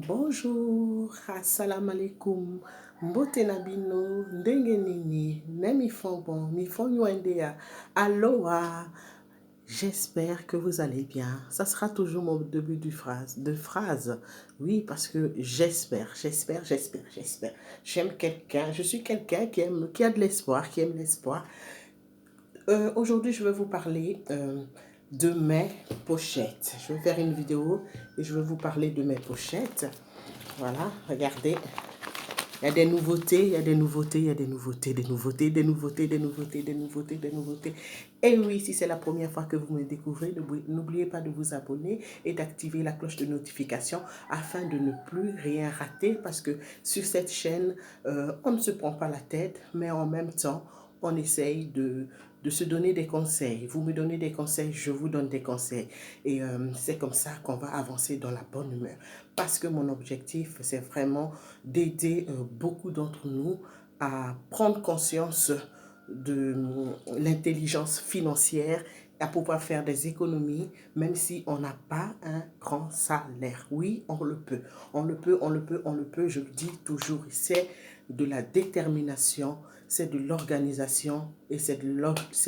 Bonjour, assalamu alaikum, mbote na bino, ndenge nini, nemi fonbon, mi fonywendea, aloha. J'espère que vous allez bien. Ça sera toujours mon début de phrase. Oui, parce que j'espère. J'aime quelqu'un, je suis quelqu'un qui a de l'espoir, qui aime l'espoir. Aujourd'hui, je vais vous parler de mes pochettes. Je vais faire une vidéo et je vais vous parler de mes pochettes. Voilà, regardez. Il y a des nouveautés, il y a des nouveautés, il y a des nouveautés, des nouveautés, des nouveautés, des nouveautés, des nouveautés, des nouveautés. Et oui, si c'est la première fois que vous me découvrez, n'oubliez pas de vous abonner et d'activer la cloche de notification afin de ne plus rien rater parce que sur cette chaîne, on ne se prend pas la tête, mais en même temps, on essaye de se donner des conseils. Vous me donnez des conseils, je vous donne des conseils. Et c'est comme ça qu'on va avancer dans la bonne humeur. Parce que mon objectif, c'est vraiment d'aider beaucoup d'entre nous à prendre conscience de l'intelligence financière, à pouvoir faire des économies, même si on n'a pas un grand salaire. Oui, on le peut. On le peut, on le peut, on le peut. Je le dis toujours. C'est de la détermination, c'est de l'organisation et c'est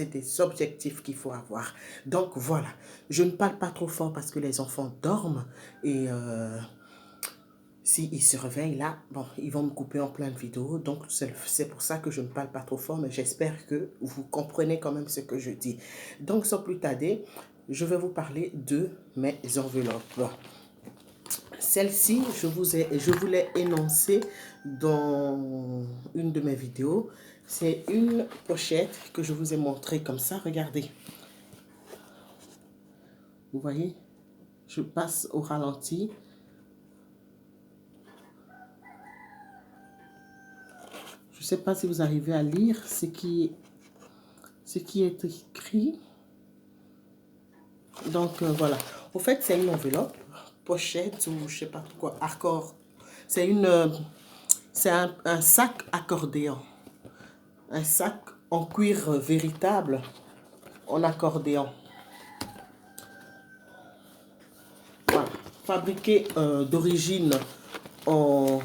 des objectifs qu'il faut avoir. Donc voilà, je ne parle pas trop fort parce que les enfants dorment et s'ils se réveillent là, bon, ils vont me couper en pleine vidéo. Donc, c'est pour ça que je ne parle pas trop fort, mais j'espère que vous comprenez quand même ce que je dis. Donc, sans plus tarder, je vais vous parler de mes enveloppes. Celle-ci, je vous l'ai énoncée dans une de mes vidéos. C'est une pochette que je vous ai montrée comme ça. Regardez. Vous voyez? Je passe au ralenti. Je ne sais pas si vous arrivez à lire ce qui est écrit. Donc voilà. Au fait, c'est une enveloppe, pochette ou je sais pas quoi, accord. C'est un sac accordéon. Un sac en cuir véritable en accordéon. Voilà. Fabriqué d'origine en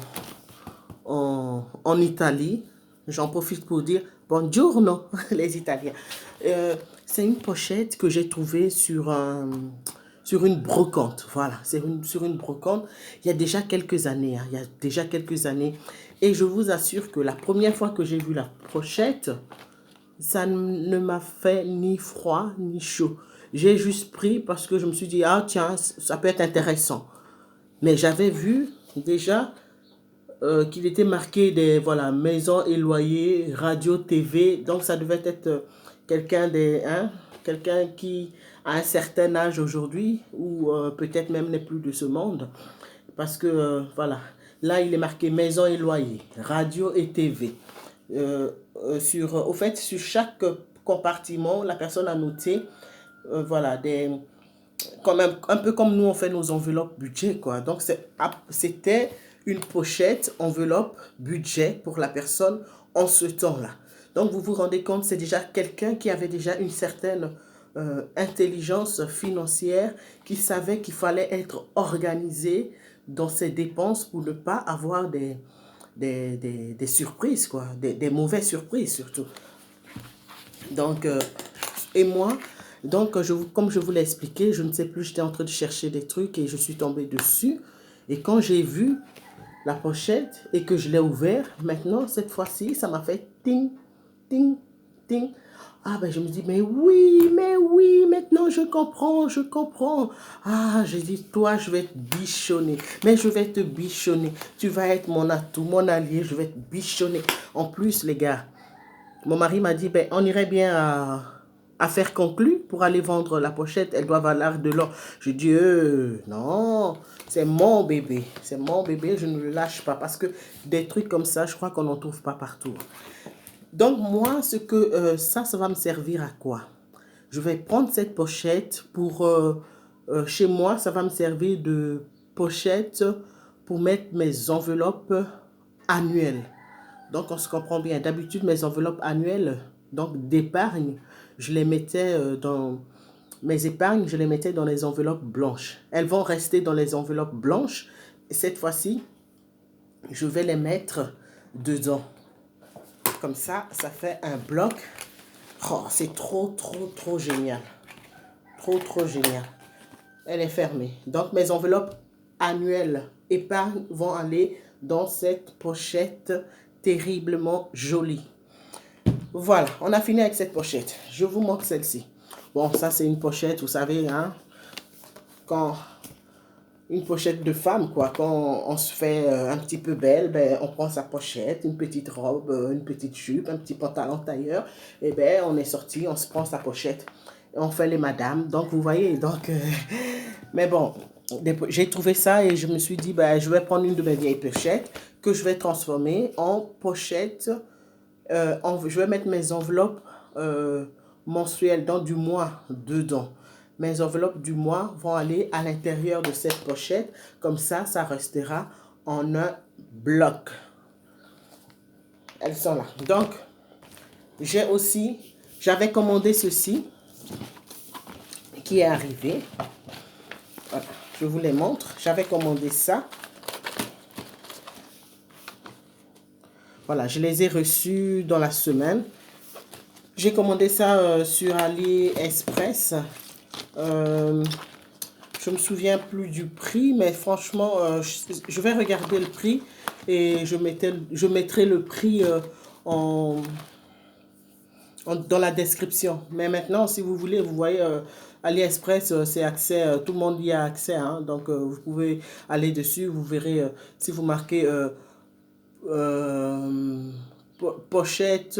Italie. J'en profite pour dire buongiorno les Italiens. C'est une pochette que j'ai trouvée sur une brocante. Voilà, sur une brocante. Il y a déjà quelques années. Il y a déjà quelques années. Et je vous assure que la première fois que j'ai vu la pochette, ça ne m'a fait ni froid ni chaud. J'ai juste pris parce que je me suis dit, ah tiens, ça peut être intéressant. Mais j'avais vu déjà qu'il était marqué des maisons et loyers, radio, TV. Donc ça devait être quelqu'un qui a un certain âge aujourd'hui ou peut-être même n'est plus de ce monde. Parce que voilà, là il est marqué maison et loyer, radio et TV. Au fait, sur chaque compartiment, la personne a noté voilà, quand même, un peu comme nous on fait nos enveloppes budget quoi. Donc c'était une pochette enveloppe budget pour la personne en ce temps-là. Donc vous vous rendez compte, c'est déjà quelqu'un qui avait déjà une certaine intelligence financière, qui savait qu'il fallait être organisé dans ses dépenses pour ne pas avoir des surprises quoi, des mauvaises surprises surtout. Donc et moi, donc, comme je vous l'ai expliqué, je ne sais plus, j'étais en train de chercher des trucs et je suis tombée dessus. Et quand j'ai vu la pochette et que je l'ai ouvert, maintenant, cette fois-ci, ça m'a fait ting, ting, ting. Ah ben je me dis, mais oui, maintenant je comprends, je comprends. Ah, j'ai dit, toi, je vais te bichonner. Mais je vais te bichonner. Tu vas être mon atout, mon allié, je vais te bichonner. En plus, les gars, mon mari m'a dit, ben, on irait bien à faire conclu pour aller vendre la pochette. Elle doit valoir de l'or. Je dis, non, c'est mon bébé. C'est mon bébé, je ne le lâche pas. Parce que des trucs comme ça, je crois qu'on n'en trouve pas partout. Donc moi, ça va me servir à quoi? Je vais prendre cette pochette pour... chez moi, ça va me servir de pochette pour mettre mes enveloppes annuelles. Donc, on se comprend bien. D'habitude, mes enveloppes annuelles, donc d'épargne, je les mettais dans... Mes épargnes, je les mettais dans les enveloppes blanches. Elles vont rester dans les enveloppes blanches cette fois-ci, je vais les mettre dedans. Comme ça fait un bloc. Oh, c'est trop génial. Trop génial. Elle est fermée. Donc, mes enveloppes annuelles épargne vont aller dans cette pochette terriblement jolie. Voilà, on a fini avec cette pochette. Je vous montre celle-ci. Bon, ça c'est une pochette, vous savez, hein, quand une pochette de femme, quoi. Quand on se fait un petit peu belle, ben, on prend sa pochette, une petite robe, une petite jupe, un petit pantalon tailleur, et ben on est sorti, on se prend sa pochette, et on fait les madames. Donc vous voyez, donc, mais bon, j'ai trouvé ça et je me suis dit, ben, je vais prendre une de mes vieilles pochettes que je vais transformer en pochette. Je vais mettre mes enveloppes mensuelles dans du mois dedans. Mes enveloppes du mois vont aller à l'intérieur de cette pochette. Comme ça restera en un bloc. Elles sont là. Donc, j'avais commandé ceci qui est arrivé. Voilà, je vous les montre. J'avais commandé ça. Voilà, je les ai reçus dans la semaine. J'ai commandé ça sur AliExpress. Je me souviens plus du prix, mais franchement, je vais regarder le prix et je mettrai le prix dans la description. Mais maintenant, si vous voulez, vous voyez, AliExpress, c'est accès, tout le monde y a accès. Hein, donc, vous pouvez aller dessus, vous verrez, si vous marquez pochette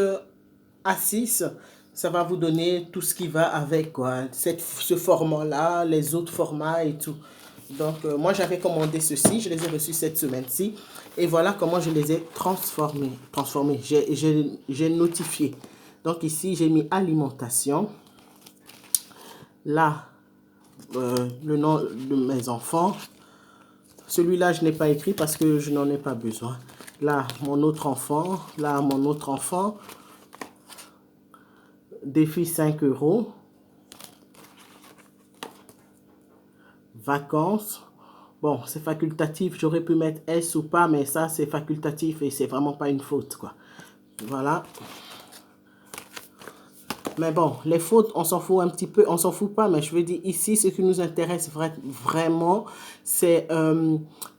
A6, ça va vous donner tout ce qui va avec, quoi. Ce format-là, les autres formats et tout. Donc, moi, j'avais commandé ceci. Je les ai reçus cette semaine-ci. Et voilà comment je les ai transformés. J'ai notifié. Donc, ici, j'ai mis alimentation. Là, le nom de mes enfants. Celui-là, je n'ai pas écrit parce que je n'en ai pas besoin. Là, mon autre enfant. Là, mon autre enfant. Défi 5 €. Vacances. Bon, c'est facultatif. J'aurais pu mettre S ou pas, mais ça, c'est facultatif et c'est vraiment pas une faute, quoi. Voilà. Mais bon, les fautes, on s'en fout un petit peu. On s'en fout pas, mais je veux dire, ici, ce qui nous intéresse vraiment, c'est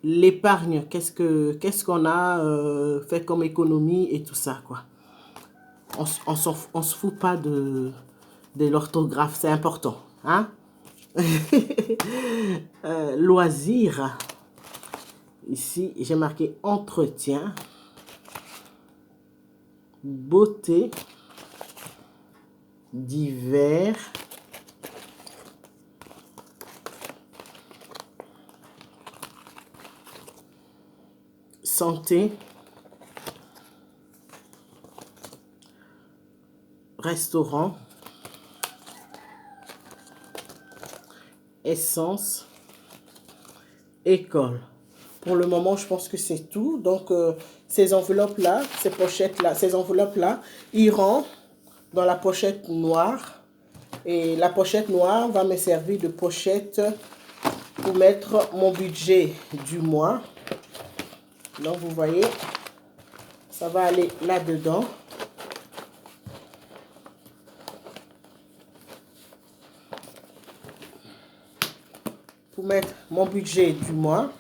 l'épargne. Qu'est-ce qu'on a fait comme économie et tout ça, quoi. On se fout pas de l'orthographe, c'est important, hein. Loisirs. Ici, j'ai marqué entretien, beauté, divers, santé, restaurant, essence, école. Pour le moment, je pense que c'est tout. Donc, ces enveloppes-là, ces pochettes-là, ces enveloppes-là iront dans la pochette noire. Et la pochette noire va me servir de pochette pour mettre mon budget du mois. Donc, vous voyez, ça va aller là-dedans. Pour mettre mon budget du mois.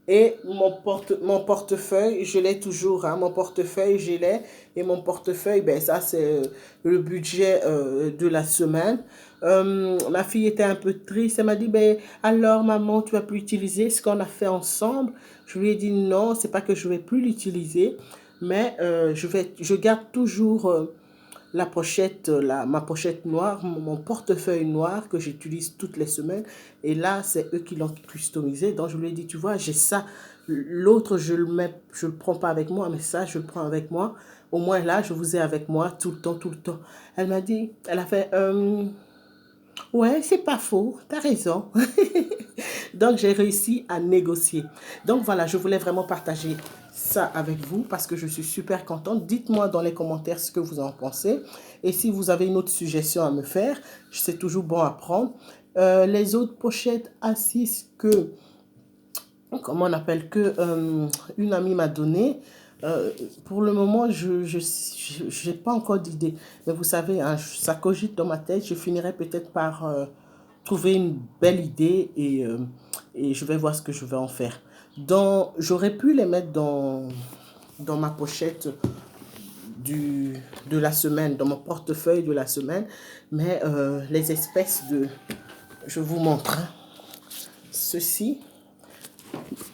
Et mon portefeuille, je l'ai toujours. Hein, mon portefeuille, je l'ai. Et mon portefeuille, ben, ça, c'est le budget de la semaine. Ma fille était un peu triste. Elle m'a dit, ben, alors, maman, tu vas plus utiliser ce qu'on a fait ensemble. Je lui ai dit, non, c'est pas que je vais plus l'utiliser. Mais je garde toujours la pochette, ma pochette noire, mon portefeuille noir que j'utilise toutes les semaines. Et là, c'est eux qui l'ont customisé. Donc, je lui ai dit, tu vois, j'ai ça. L'autre, je le prends pas avec moi, mais ça, je le prends avec moi. Au moins, là, je vous ai avec moi tout le temps, tout le temps. Elle m'a dit, elle a fait, ouais, c'est pas faux, t'as raison. Donc, j'ai réussi à négocier. Donc, voilà, je voulais vraiment partager ça avec vous parce que je suis super contente. Dites-moi dans les commentaires ce que vous en pensez. Et si vous avez une autre suggestion à me faire, c'est toujours bon à prendre. Les autres pochettes A6 comment on appelle, que une amie m'a donné. Pour le moment, je n'ai pas encore d'idée. Mais vous savez, hein, ça cogite dans ma tête. Je finirai peut-être par trouver une belle idée et je vais voir ce que je vais en faire. J'aurais pu les mettre dans ma pochette du, de la semaine, dans mon portefeuille de la semaine. Mais les espèces de... Je vous montre. Hein. Ceci,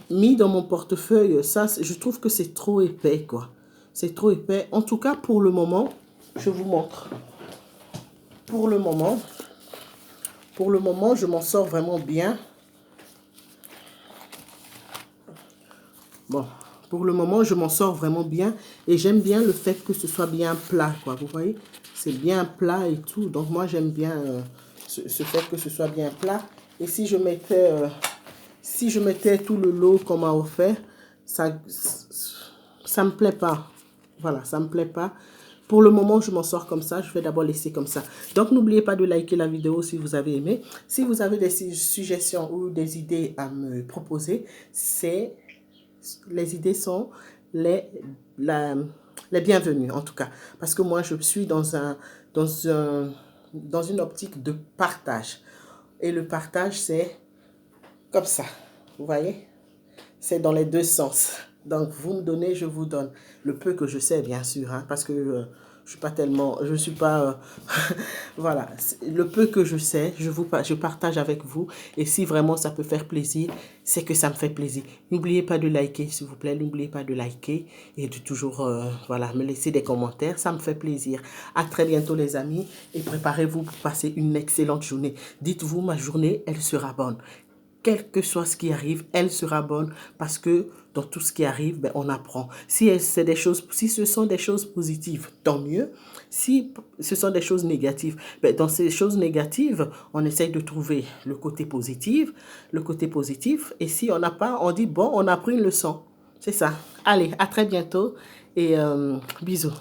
mis dans mon portefeuille, ça, je trouve que c'est trop épais, quoi. C'est trop épais. En tout cas, pour le moment, je vous montre. Pour le moment, je m'en sors vraiment bien. Bon, pour le moment, je m'en sors vraiment bien. Et j'aime bien le fait que ce soit bien plat, quoi. Vous voyez? C'est bien plat et tout. Donc, moi, j'aime bien ce fait que ce soit bien plat. Et si je mettais tout le lot qu'on m'a offert, ça me plaît pas. Voilà, ça me plaît pas. Pour le moment, je m'en sors comme ça. Je vais d'abord laisser comme ça. Donc, n'oubliez pas de liker la vidéo si vous avez aimé. Si vous avez des suggestions ou des idées à me proposer, les idées sont les bienvenues, en tout cas. Parce que moi, je suis dans une optique de partage. Et le partage, c'est comme ça. Vous voyez? C'est dans les deux sens. Donc, vous me donnez, je vous donne. Le peu que je sais, bien sûr, hein, parce que je suis pas, voilà, le peu que je sais, je partage avec vous. Et si vraiment ça peut faire plaisir, c'est que ça me fait plaisir. N'oubliez pas de liker, s'il vous plaît. N'oubliez pas de liker et de toujours, voilà, me laisser des commentaires. Ça me fait plaisir. À très bientôt, les amis. Et préparez-vous pour passer une excellente journée. Dites-vous, ma journée, elle sera bonne. Quel que soit ce qui arrive, elle sera bonne parce que dans tout ce qui arrive, ben, on apprend. Si ce sont des choses positives, tant mieux. Si ce sont des choses négatives, ben, dans ces choses négatives, on essaye de trouver le côté positif. Et si on n'a pas, on dit, bon, on a pris une leçon. C'est ça. Allez, à très bientôt et bisous.